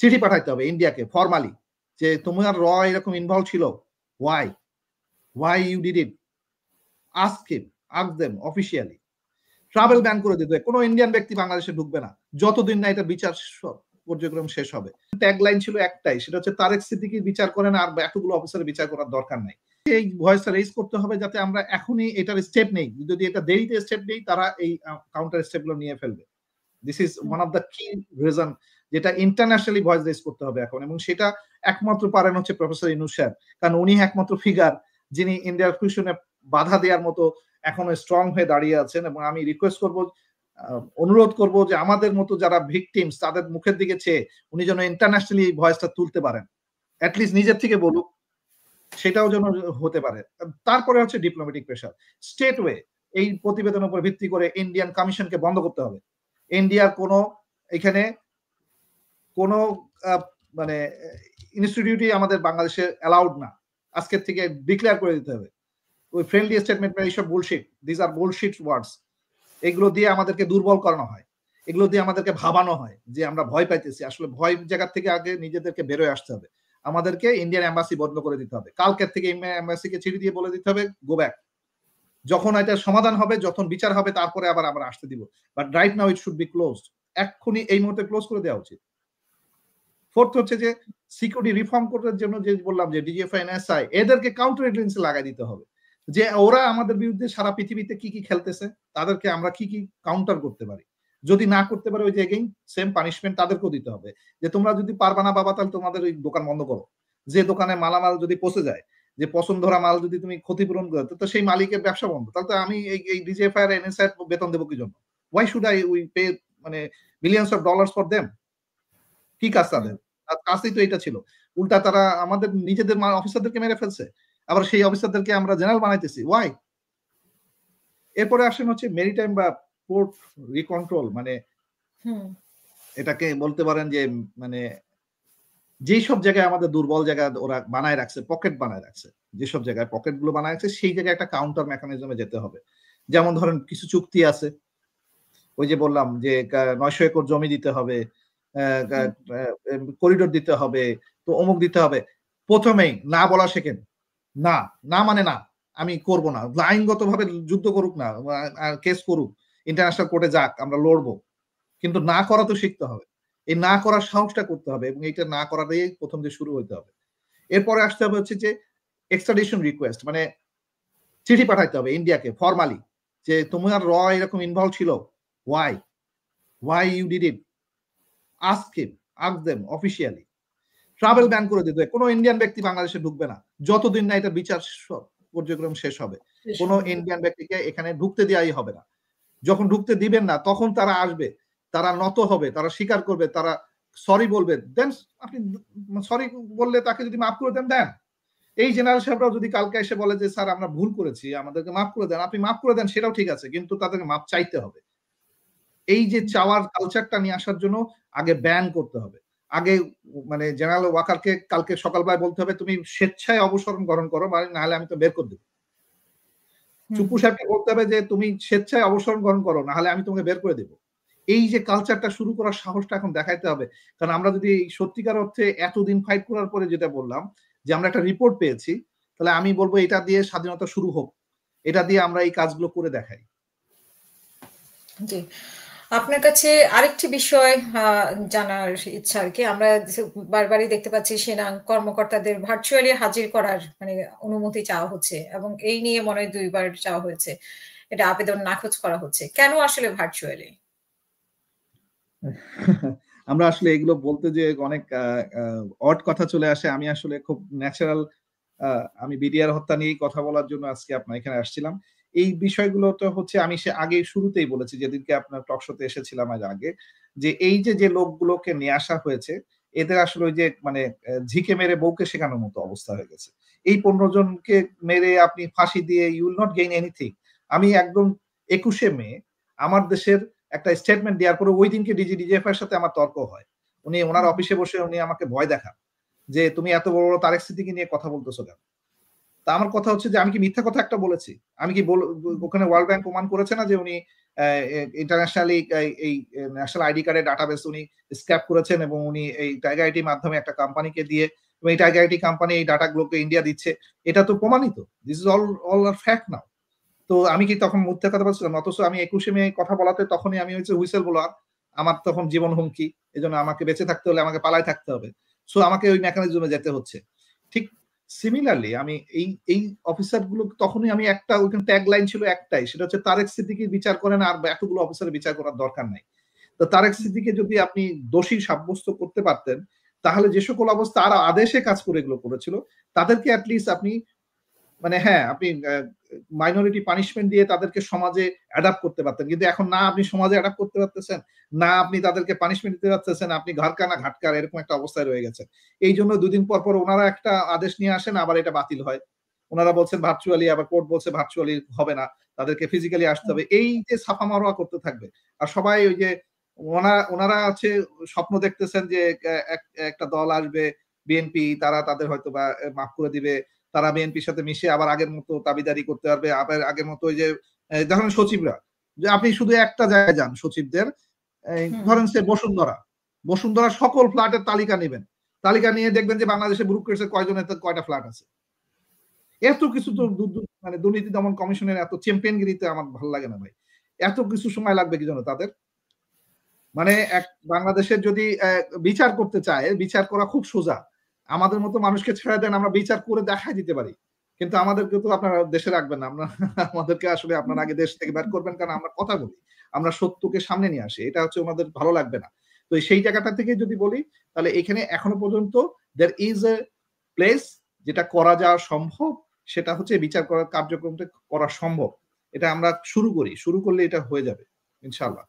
চিঠি পাঠাইতে হবে ইন্ডিয়াকে ফরমালি যে তোমার এরকম ইনভলভ ছিল, why you did it, ask them officially. Travel ban করে দিতে, কোনো ইন্ডিয়ান ব্যক্তি বাংলাদেশে ঢুকবে না যতদিন না এটা বিচার কার্যক্রম শেষ হবে। ট্যাগ লাইন ছিল একটাই, সেটা হচ্ছে তারেক সিদ্দিকীর বিচার করেন আর এতগুলো অফিসারের বিচার করার দরকার নাই। এই ভয়েসটা রেজ করতে হবে যাতে আমরা এখনই এটার স্টেপ নেই, যদি এটা দেরিতে স্টেপ নেই তারা এই কাউন্টার স্টেপগুলো নিয়ে ফেলবে। This is one of the কি রিজন যেটা ইন্টারন্যাশনালি ভয়েস রেজ করতে হবে এখন, এবং সেটা একমাত্র পারেন হচ্ছে প্রফেসর ইউনূস সাহেব, কারণ উনি একমাত্র ফিগার যিনি ইন্ডিয়ার ফিউশনে বাধা দেওয়ার মতো এখনো স্ট্রং হয়ে দাঁড়িয়ে আছেন। এবং আমি রিকোয়েস্ট করব, অনুরোধ করব যে আমাদের মতো যারা ভিকটিমস তাদের মুখের দিকে চেয়ে উনি যেন ইন্টারন্যাশনালি এই ভয়েসটা তুলতে পারেন, অ্যাটলিস্ট নিজের থেকে বলুক, সেটাও যেন হতে পারে। তারপরে হচ্ছে ডিপ্লোম্যাটিক প্রেশার, স্টেট ওয়ে এই প্রতিবেদনের উপর ভিত্তি করে ইন্ডিয়ান কমিশনকে বন্ধ করতে হবে। ইন্ডিয়ার কোনো এখানে কোনো মানে ইনস্টিটিউটই আমাদের বাংলাদেশে অ্যালাউড না, আজকের থেকে ডিক্লেয়ার করে দিতে হবে। ওই ফ্রেন্ডলি স্টেটমেন্ট এইসব বুলশিট, দিস আর বুলশিট ওয়ার্ডস, এগুলো দিয়ে আমাদেরকে দুর্বল করানো হয়, এগুলো দিয়ে আমাদেরকে ভাবানো হয় যে আমরা ভয় পাইতেছি। আসলে ভয় জায়গা থেকে আগে নিজেদেরকে বেরোয় আসতে হবে। আমাদেরকে ইন্ডিয়ান এম্বাসি বন্ধ করে দিতে হবে, কালকের থেকে এম্বাসিকে চিঠি দিয়ে বলে দিতে হবে গো ব্যাক। যখন এটা সমাধান হবে, যখন বিচার হবে, তারপরে আবার আমরা আসতে দিব, but right now it should be closed. এক্ষুনি এই মুহূর্তে ক্লোজ করে দেওয়া উচিত। ফোর্থ হচ্ছে যে সিকিউরিটি রিফর্ম করার জন্য যে বললাম যে ডিজিএফআই এনএসআই এদেরকে কাউন্টার ইন্টেলিজেন্স লাগাই দিতে হবে, যে ওরা আমাদের বিরুদ্ধে সারা পৃথিবীতে কি কি খেলতেছে, তাদেরকে আমরা কি কি কাউন্টার করতে পারি। যদি না করতে পারে ওই যে এগেইন সেম পানিশমেন্ট তাদেরকেও দিতে হবে, যে তোমরা যদি পারবা না বাবা তাহলে তোমাদের ওই দোকান বন্ধ করো। যে দোকানে মালামাল যদি পচে যায়, যে পছন্দ ধরা মাল যদি তুমি ক্ষতিপূরণ করো, তো সেই মালিকের ব্যবসা বন্ধ। তাহলে তো আমি এই ডিজিএফআই আর এনএসআই বেতন দেবো কি জন্য? Why should I we pay মানে millions of dollars for them? কি কাজ তাদের? কাজই তো এটা ছিল। উল্টা তারা আমাদের নিজেদের অফিসারদেরকে মেরে ফেলছে, আবার সেই অফিসারদেরকে আমরা জেনারেল বানাইতেছি। ওয়াই? এরপরে আসেন হচ্ছে মেরিটাইম বা পোর্ট রিকন্ট্রোল, মানে এটাকে বলতে পারেন যে মানে যেই সব জায়গায় আমাদের দুর্বল জায়গা ওরা বানায় রাখছে, পকেট বানায় রাখছে, যেসব জায়গায় পকেট গুলো বানায় রাখছে সেই জায়গায় একটা কাউন্টার মেকানিজমে যেতে হবে। যেমন ধরেন কিছু চুক্তি আছে, ওই যে বললাম যে 900 একর জমি দিতে হবে, করিডোর দিতে হবে, তো অমুক দিতে হবে। প্রথমেই না বলা শেখেন, না না মানে না, আমি করব না। আইনগতভাবে যুদ্ধ করুক না, কেস করুক, ইন্টারন্যাশনাল কোর্টে যাক, আমরা লড়বো, কিন্তু না করা তো শিখতে হবে। এই না করার সাহসটা করতে হবে, এবং এটা না করাটাই প্রথম যে শুরু হইতে হবে। এরপরে আসতে হবে হচ্ছে যে এক্সট্রাডিশন রিকোয়েস্ট, মানে চিঠি পাঠাইতে হবে ইন্ডিয়াকে ফরমালি যে তোমার এরকম ইনভলভ ছিল, why you did it, ask them officially. Travel ban করে দিতে, কোনো ইন্ডিয়ান ব্যক্তি বাংলাদেশে ঢুকবে না যতদিন না এটা বিচার কার্যক্রম শেষ হবে। কোনো ইন্ডিয়ান ব্যক্তিকে এখানে ঢুকতে দেওয়াই হবে না। যখন ঢুকতে দিবেন না তখন তারা আসবে, তারা নত হবে, তারা স্বীকার করবে, তারা সরি বলবে, দেন আপনি সরি বললে তাকে যদি মাফ করে দেন দেন। এই জেনারেল সাহেবরাও যদি কালকে এসে বলে যে স্যার আমরা ভুল করেছি, আমাদেরকে মাফ করে দেন, আপনি মাফ করে দেন, সেটাও ঠিক আছে, কিন্তু তাদেরকে মাফ চাইতে হবে। এই যে চাওয়ার কালচারটা নিয়ে আসার জন্য আগে ব্যান করতে হবে। আগে মানে জেনারেল ওয়াকারকে কালকে সকালবেলায় বলতে হবে তুমি স্বেচ্ছায় অবসর গ্রহণ করো, মানে না হলে আমি তো বের করে দেবো। চুপু সাহেবকে বলতে হবে যে তুমি স্বেচ্ছায় অবসর গ্রহণ করো, না হলে আমি তোমাকে বের করে দেবো। এই যে কালচারটা শুরু করার সাহসটা এখন দেখাইতে হবে। কারণ আমরা যদি সত্যিকার অর্থে এতদিন ফাইট করার পরে যেটা বললাম যে আমরা একটা রিপোর্ট পেয়েছি, তাহলে আমি বলবো এটা দিয়ে স্বাধীনতা শুরু হোক, এটা দিয়ে আমরা এই কাজগুলো করে দেখাই। জি, আপনার কাছে আরেকটি বিষয় জানার ইচ্ছা আর কি। আমরা বারবারই দেখতে পাচ্ছি সেনা কর্মকর্তাদের ভার্চুয়ালি হাজির করার মানে অনুমতি চাওয়া হচ্ছে, এবং এই নিয়ে মনে হয় 2 বার চাওয়া হয়েছে। এটা আবেদন নাকচ করা হচ্ছে। কেন আসলে ভার্চুয়ালি? আমরা আসলে এগুলো বলতে যে অনেক অড কথা চলে আসে। আমি আসলে খুব ন্যাচারাল, আমি বিডিআর হত্যা নিয়েই কথা বলার জন্য আজকে আপনার এখানে আসছিলাম। এই বিষয়গুলো তো হচ্ছে আমি আগে শুরুতেই বলেছি, যেদিনকে আপনার টক শোতে এসেছিলাম আজ আগে, যে এই যে লোকগুলোকে নিয়ে আসা হয়েছে, এদের আসলে ওই যে মানে ঝিকে মেরে বউকে শেখানোর মতো অবস্থা হয়ে গেছে। এই 15 জনকে মেরে আপনি ফাঁসি দিয়ে you will not gain anything. আমি একদম 21শে মে আমার দেশের একটা স্টেটমেন্ট দেওয়ার পরে ওই দিনকে ডিজিএফআই এর সাথে আমার তর্ক হয়। উনি ওনার অফিসে বসে উনি আমাকে ভয় দেখান যে তুমি এত বড় বড় তারেক সিদ্দিকী নিয়ে কথা বলতেছো কেন? তা আমার কথা হচ্ছে যে আমি কি মিথ্যা কথা একটা বলেছি? আমি কি ওখানে ওয়ার্ল্ড ব্যাংক প্রমাণ করেছে না যে উনি ইন্টারন্যাশনালি এই ন্যাশনাল আইডি কার্ডের ডাটাবেস উনি স্ক্র্যাপ করেছেন এবং উনি এই টাইগার আইটির মাধ্যমে একটা কোম্পানিকে দিয়ে এবং এই টাইগার আইটি কোম্পানি এই ডাটাগুলোকে ইন্ডিয়া দিচ্ছে, এটা তো প্রমাণিত। This is all are fact now. তো আমি কি তখন মিথ্যা কথা বলছিলাম? অথচ আমি 21শে মে কথা বলাতে তখনই আমি হচ্ছে হুইসেল ব্লোয়ার। আমার তখন জীবন হুমকি। এজন্য আমাকে বেঁচে থাকতে হলে আমাকে পালায় থাকতে হবে। সো আমাকে ওই মেকানিজমে যেতে হচ্ছে। ঠিক সিমিলারলি আমি এই অফিসার গুলো তখনই আমি একটা ওইখানে ট্যাগ লাইন ছিল একটাই, সেটা হচ্ছে তারেক সিদ্দিকীর বিচার করেন আর এতগুলো অফিসারের বিচার করার দরকার নাই। তো তারেক সিদ্দিকীকে যদি আপনি দোষী সাব্যস্ত করতে পারতেন, তাহলে যে সকল অবস্থা আর আদেশে কাজ করে এগুলো করেছিল তাদেরকে অ্যাটলিস্ট আপনি মানে হ্যাঁ আপনি মাইনরিটি পানিশমেন্ট দিয়ে তাদেরকে সমাজে অ্যাডাপ্ট করতে পারতেন, কিন্তু এখন না আপনি সমাজে অ্যাডাপ্ট করতে পারতেছেন, না আপনি তাদেরকে পানিশমেন্ট দিতে পারতেছেন, আপনি ঘাড়কানা ঘাটকার এরকম একটা অবস্থায় রয়ে গেছে। এই জন্য দুদিন পর পর ওনারা একটা আদেশ নিয়ে আসেন, আবার এটা বাতিল হয়। ওনারা বলছেন ভার্চুয়ালি, আবার কোর্ট বলছে ভার্চুয়ালি হবে না, তাদেরকে ফিজিক্যালি আসতে হবে। এই যে ছাপা মারোয়া করতে থাকবে আর সবাই ওই যে ওনারা আছে স্বপ্ন দেখতেছেন যে একটা দল আসবে বিএনপি, তারা তাদের হয়তো বা মাফ করে দিবে, তারা বিএনপির সাথে মিশে আবার আগের মতো দাবিদারি করতে পারবে, আবার আগের মতো ওই যে ধরেন সচিবরা, যে আপনি শুধু একটা জায়গায় যান সচিবদের, ধরেন সে বসুন্ধরা সকল ফ্ল্যাটের তালিকা নেবেন, তালিকা নিয়ে দেখবেন যে বাংলাদেশে ব্রুকরেটসের কয়জনের কয়টা ফ্ল্যাট আছে। এত কিছু তো মানে দুর্নীতি দমন কমিশনের এত চ্যাম্পিয়নগিরিতে আমার ভালো লাগে না ভাই। এত কিছু সময় লাগবে কি জন্য তাদের? মানে এক বাংলাদেশের যদি বিচার করতে চায়, বিচার করা খুব সোজা। আমাদের মতো মানুষকে ছেড়ে দেন, আমরা বিচার করে দেখাই দিতে পারি। কিন্তু আমাদেরকে তো আপনারা দেশে রাখবেন না। আমাদেরকে আসলে আপনারা আগে দেশ থেকে বের করবেন, কারণ আমরা কথা বলি। আমরা সত্যকে সামনে নিয়ে আসি। এটা হচ্ছে ওনাদের ভালো লাগবে না। তো সেই জায়গাটা থেকে যদি বলি, তাহলে এখানে এখনো পর্যন্ত there is a place যেটা করা যাওয়া সম্ভব, সেটা হচ্ছে বিচার করার কার্যক্রমটা করা সম্ভব। এটা আমরা শুরু করি। শুরু করলে এটা হয়ে যাবে ইনশাআল্লাহ।